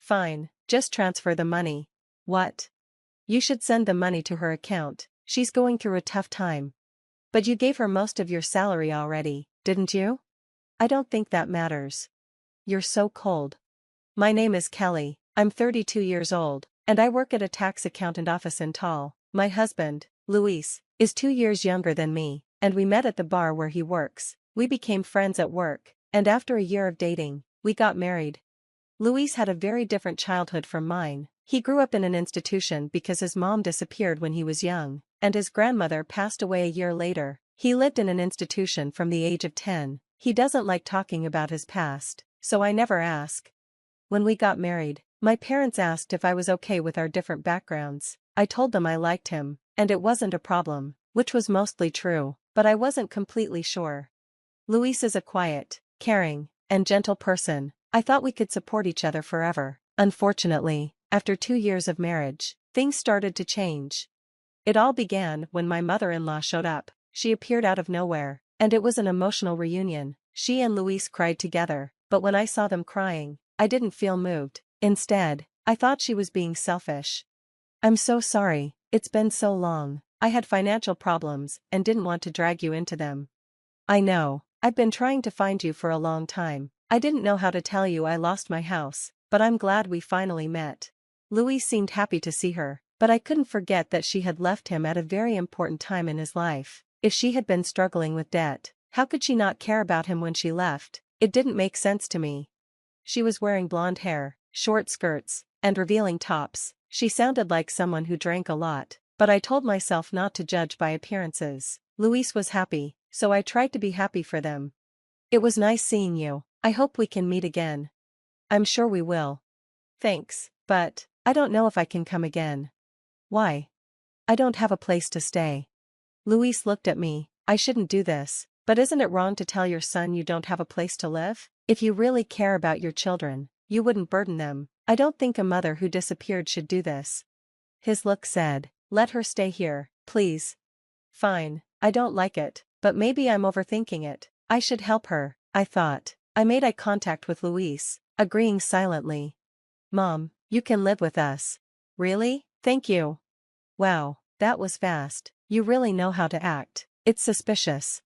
Fine, just transfer the money. What? You should send the money to her account, she's going through a tough time. But you gave her most of your salary already, didn't you? I don't think that matters. You're so cold. My name is Kelly, I'm 32 years old, and I work at a tax accountant office in Tall. My husband, Luis, is 2 years younger than me, and we met at the bar where he works. We became friends at work, and after a year of dating, we got married. Luis had a very different childhood from mine. He grew up in an institution because his mom disappeared when he was young, and his grandmother passed away a year later. He lived in an institution from the age of 10. He doesn't like talking about his past, so I never ask. When we got married, my parents asked if I was okay with our different backgrounds. I told them I liked him, and it wasn't a problem, which was mostly true, but I wasn't completely sure. Luis is a quiet, caring, and gentle person. I thought we could support each other forever. Unfortunately, after 2 years of marriage, things started to change. It all began when my mother-in-law showed up. She appeared out of nowhere, and it was an emotional reunion. She and Luis cried together, but when I saw them crying, I didn't feel moved. Instead, I thought she was being selfish. I'm so sorry, it's been so long. I had financial problems and didn't want to drag you into them. I know, I've been trying to find you for a long time. I didn't know how to tell you I lost my house, but I'm glad we finally met. Luis seemed happy to see her, but I couldn't forget that she had left him at a very important time in his life. If she had been struggling with debt, how could she not care about him when she left? It didn't make sense to me. She was wearing blonde hair, short skirts, and revealing tops. She sounded like someone who drank a lot, but I told myself not to judge by appearances. Luis was happy, so I tried to be happy for them. It was nice seeing you. I hope we can meet again. I'm sure we will. Thanks, but I don't know if I can come again. Why? I don't have a place to stay. Luis looked at me. I shouldn't do this, but isn't it wrong to tell your son you don't have a place to live? If you really care about your children, you wouldn't burden them. I don't think a mother who disappeared should do this. His look said, let her stay here, please. Fine, I don't like it, but maybe I'm overthinking it. I should help her, I thought. I made eye contact with Luis, agreeing silently. Mom, you can live with us. Really? Thank you. Wow, that was fast. You really know how to act. It's suspicious.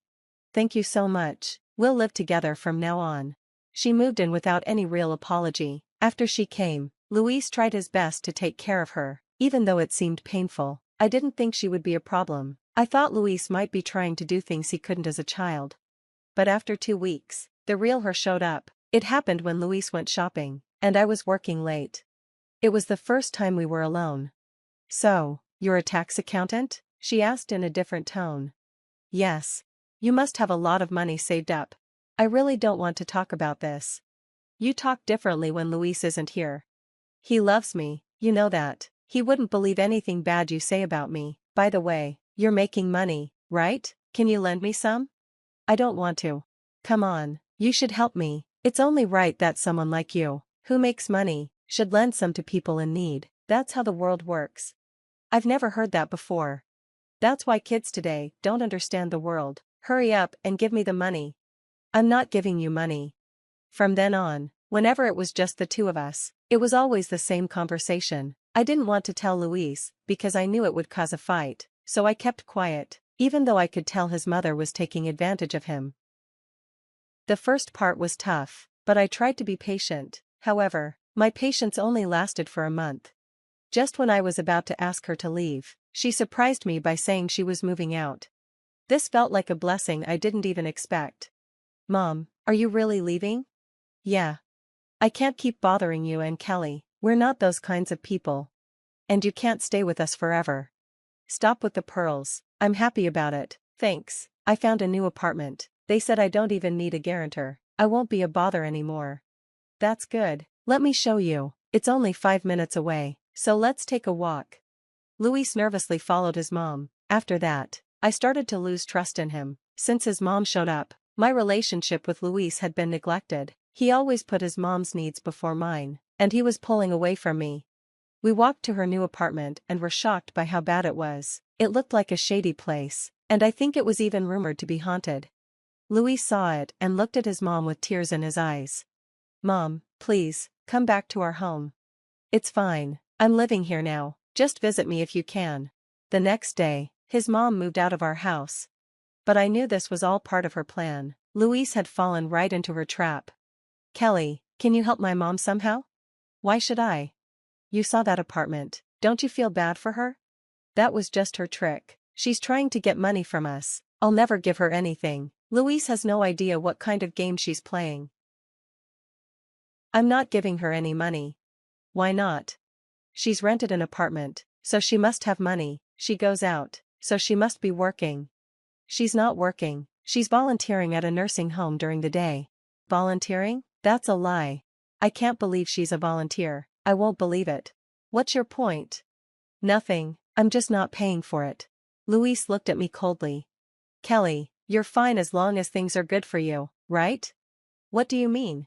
Thank you so much. We'll live together from now on. She moved in without any real apology. After she came, Luis tried his best to take care of her, even though it seemed painful. I didn't think she would be a problem. I thought Luis might be trying to do things he couldn't as a child. But after 2 weeks, the real her showed up. It happened when Luis went shopping, and I was working late. It was the first time we were alone. So, you're a tax accountant? She asked in a different tone. Yes. You must have a lot of money saved up. I really don't want to talk about this. You talk differently when Luis isn't here. He loves me, you know that. He wouldn't believe anything bad you say about me. By the way, you're making money, right? Can you lend me some? I don't want to. Come on, you should help me. It's only right that someone like you, who makes money, should lend some to people in need. That's how the world works. I've never heard that before. That's why kids today don't understand the world. Hurry up and give me the money. I'm not giving you money. From then on, whenever it was just the two of us, it was always the same conversation. I didn't want to tell Luis because I knew it would cause a fight, so I kept quiet, even though I could tell his mother was taking advantage of him. The first part was tough, but I tried to be patient. However, my patience only lasted for a month. Just when I was about to ask her to leave, she surprised me by saying she was moving out. This felt like a blessing I didn't even expect. Mom, are you really leaving? Yeah. I can't keep bothering you and Kelly. We're not those kinds of people. And you can't stay with us forever. Stop with the pearls. I'm happy about it, thanks. I found a new apartment. They said I don't even need a guarantor. I won't be a bother anymore. That's good. Let me show you. It's only 5 minutes away, so let's take a walk. Luis nervously followed his mom. After that, I started to lose trust in him. Since his mom showed up, my relationship with Luis had been neglected. He always put his mom's needs before mine, and he was pulling away from me. We walked to her new apartment and were shocked by how bad it was. It looked like a shady place, and I think it was even rumored to be haunted. Luis saw it and looked at his mom with tears in his eyes. Mom, please, come back to our home. It's fine. I'm living here now. Just visit me if you can. The next day, his mom moved out of our house. But I knew this was all part of her plan. Louise had fallen right into her trap. Kelly, can you help my mom somehow? Why should I? You saw that apartment. Don't you feel bad for her? That was just her trick. She's trying to get money from us. I'll never give her anything. Louise has no idea what kind of game she's playing. I'm not giving her any money. Why not? She's rented an apartment, so she must have money. She goes out, so she must be working. She's not working. She's volunteering at a nursing home during the day. Volunteering? That's a lie. I can't believe she's a volunteer. I won't believe it. What's your point? Nothing, I'm just not paying for it. Louise looked at me coldly. Kelly, you're fine as long as things are good for you, right? What do you mean?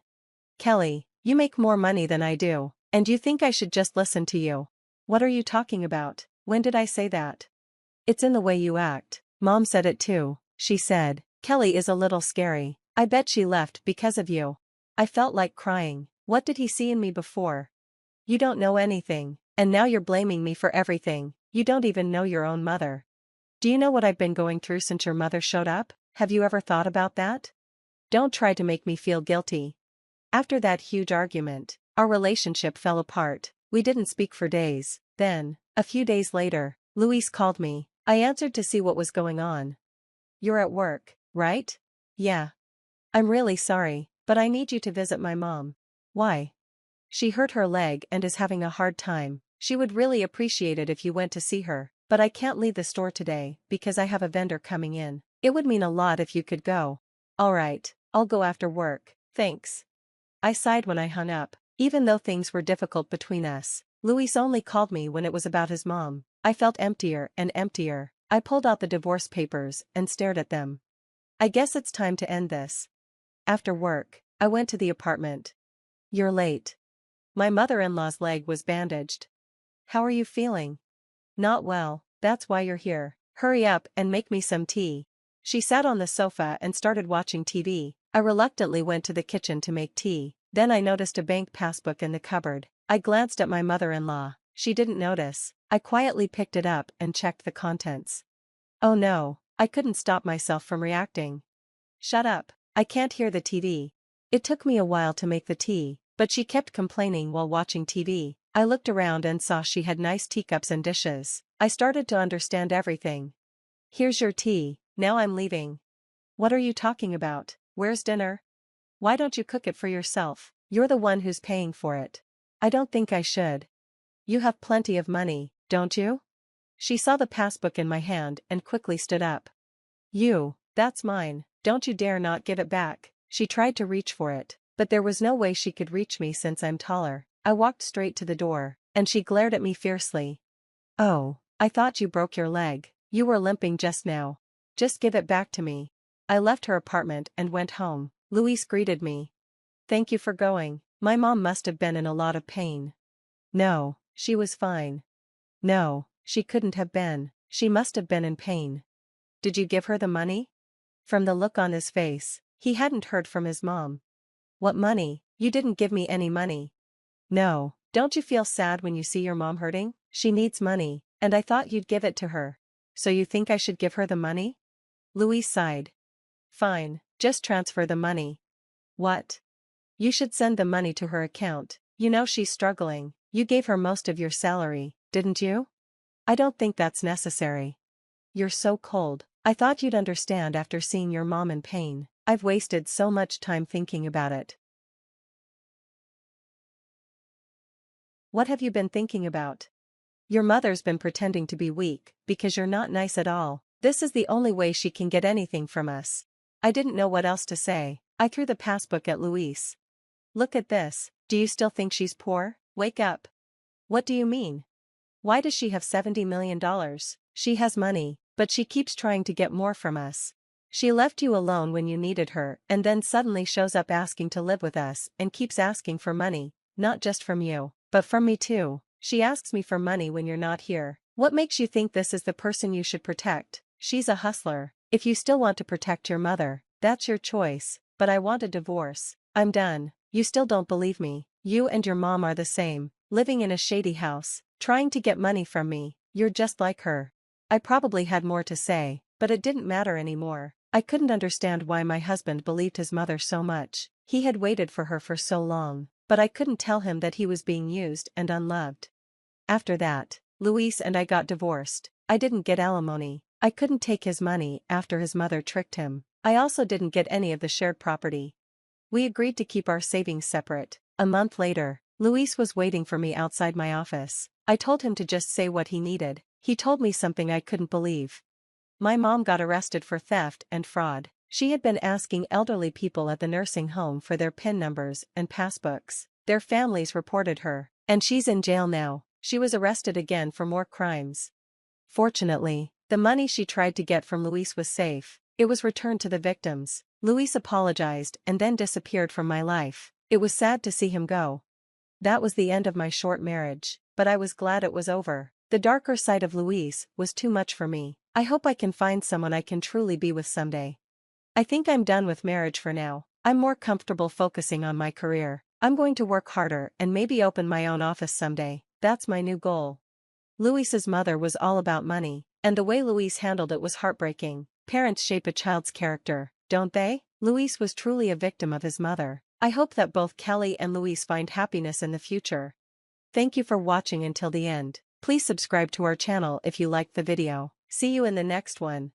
Kelly, you make more money than I do, and you think I should just listen to you. What are you talking about? When did I say that? It's in the way you act. Mom said it too. She said, Kelly is a little scary. I bet she left because of you. I felt like crying. What did he see in me before? You don't know anything, and now you're blaming me for everything. You don't even know your own mother. Do you know what I've been going through since your mother showed up? Have you ever thought about that? Don't try to make me feel guilty. After that huge argument, our relationship fell apart. We didn't speak for days. Then, a few days later, Louise called me. I answered to see what was going on. You're at work, right? Yeah. I'm really sorry, but I need you to visit my mom. Why? She hurt her leg and is having a hard time. She would really appreciate it if you went to see her, but I can't leave the store today because I have a vendor coming in. It would mean a lot if you could go. All right, I'll go after work, thanks. I sighed when I hung up. Even though things were difficult between us, Louis only called me when it was about his mom. I felt emptier and emptier. I pulled out the divorce papers and stared at them. I guess it's time to end this. After work, I went to the apartment. You're late. My mother-in-law's leg was bandaged. How are you feeling? Not well, that's why you're here. Hurry up and make me some tea. She sat on the sofa and started watching TV. I reluctantly went to the kitchen to make tea. Then I noticed a bank passbook in the cupboard. I glanced at my mother-in-law. She didn't notice. I quietly picked it up and checked the contents. Oh no, I couldn't stop myself from reacting. Shut up, I can't hear the TV. It took me a while to make the tea, but she kept complaining while watching TV. I looked around and saw she had nice teacups and dishes. I started to understand everything. Here's your tea, now I'm leaving. What are you talking about? Where's dinner? Why don't you cook it for yourself? You're the one who's paying for it. I don't think I should. You have plenty of money, don't you? She saw the passbook in my hand and quickly stood up. That's mine, don't you dare not give it back. She tried to reach for it, but there was no way she could reach me since I'm taller. I walked straight to the door, and she glared at me fiercely. Oh, I thought you broke your leg. You were limping just now. Just give it back to me. I left her apartment and went home. Louise greeted me. Thank you for going. My mom must have been in a lot of pain. No, she was fine. No, she couldn't have been. She must have been in pain. Did you give her the money? From the look on his face, he hadn't heard from his mom. What money? You didn't give me any money. No, don't you feel sad when you see your mom hurting? She needs money, and I thought you'd give it to her. So you think I should give her the money? Louise sighed. Fine, just transfer the money. What? You should send the money to her account. You know she's struggling. You gave her most of your salary, didn't you? I don't think that's necessary. You're so cold. I thought you'd understand after seeing your mom in pain. I've wasted so much time thinking about it. What have you been thinking about? Your mother's been pretending to be weak because you're not nice at all. This is the only way she can get anything from us. I didn't know what else to say. I threw the passbook at Louise. Look at this. Do you still think she's poor? Wake up. What do you mean? Why does she have $70 million? She has money, but she keeps trying to get more from us. She left you alone when you needed her and then suddenly shows up asking to live with us and keeps asking for money, not just from you, but from me too. She asks me for money when you're not here. What makes you think this is the person you should protect? She's a hustler. If you still want to protect your mother, that's your choice, but I want a divorce. I'm done. You still don't believe me. You and your mom are the same. living in a shady house, trying to get money from me. You're just like her. I probably had more to say, but it didn't matter anymore. I couldn't understand why my husband believed his mother so much. He had waited for her for so long, but I couldn't tell him that he was being used and unloved. After that, Luis and I got divorced. I didn't get alimony. I couldn't take his money after his mother tricked him. I also didn't get any of the shared property. We agreed to keep our savings separate. A month later, Luis was waiting for me outside my office. I told him to just say what he needed. He told me something I couldn't believe. My mom got arrested for theft and fraud. She had been asking elderly people at the nursing home for their PIN numbers and passbooks. Their families reported her, and she's in jail now. She was arrested again for more crimes. Fortunately, the money she tried to get from Luis was safe. It was returned to the victims. Luis apologized and then disappeared from my life. It was sad to see him go. That was the end of my short marriage, but I was glad it was over. The darker side of Luis was too much for me. I hope I can find someone I can truly be with someday. I think I'm done with marriage for now. I'm more comfortable focusing on my career. I'm going to work harder and maybe open my own office someday. That's my new goal. Luis's mother was all about money, and the way Luis handled it was heartbreaking. Parents shape a child's character, don't they? Luis was truly a victim of his mother. I hope that both Kelly and Luis find happiness in the future. Thank you for watching until the end. Please subscribe to our channel if you liked the video. See you in the next one.